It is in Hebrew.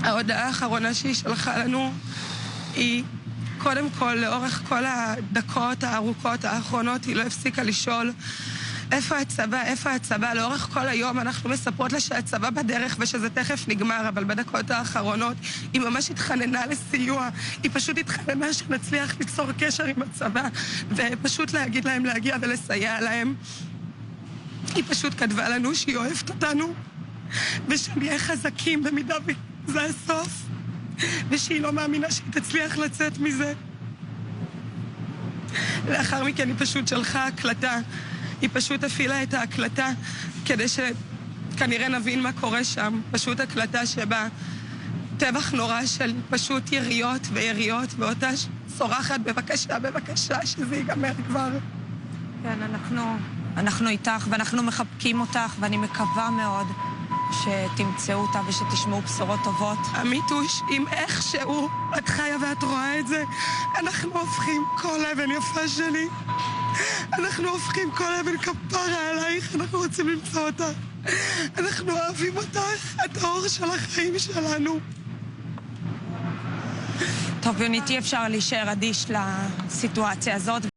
ההודעה האחרונה שהיא שלחה לנו היא, קודם כל, לאורך כל הדקות הארוכות האחרונות, היא לא הפסיקה לשאול איפה הצבא, איפה הצבא. לאורך כל היום אנחנו מספרות לה שהצבא בדרך ושזה תכף נגמר, אבל בדקות האחרונות היא ממש התחננה לסיוע. היא פשוט התחננה שנצליח ליצור קשר עם הצבא ופשוט להגיד להם להגיע ולסייע להם. היא פשוט כתבה לנו שהיא אוהבת אותנו ושנהיה חזקים במידה וזה הסוף, ושהיא לא מאמינה שהיא תצליח לצאת מזה. לאחר מכן היא פשוט שלחה הקלטה. היא פשוט הפעילה את ההקלטה כדי שכנראה נבין מה קורה שם. פשוט הקלטה שבה טבח נורא של פשוט יריות ויריות, ואותה צורחת בבקשה, בבקשה, שזה ייגמר כבר. כן, אנחנו איתך ואנחנו מחבקים אותך, ואני מקווה מאוד שתמצאו אותה ושתשמעו בשורות טובות. אמיתוש, אם איכשהו את חיה ואת רואה את זה, אנחנו הופכים כל אבן יפה שלי. אנחנו הופכים כל אבן כפרה עלייך, אנחנו רוצים למצוא אותה. אנחנו אוהבים אותך, את האור של החיים שלנו. טוב, יונית, אי אפשר להישאר אדיש לסיטואציה הזאת.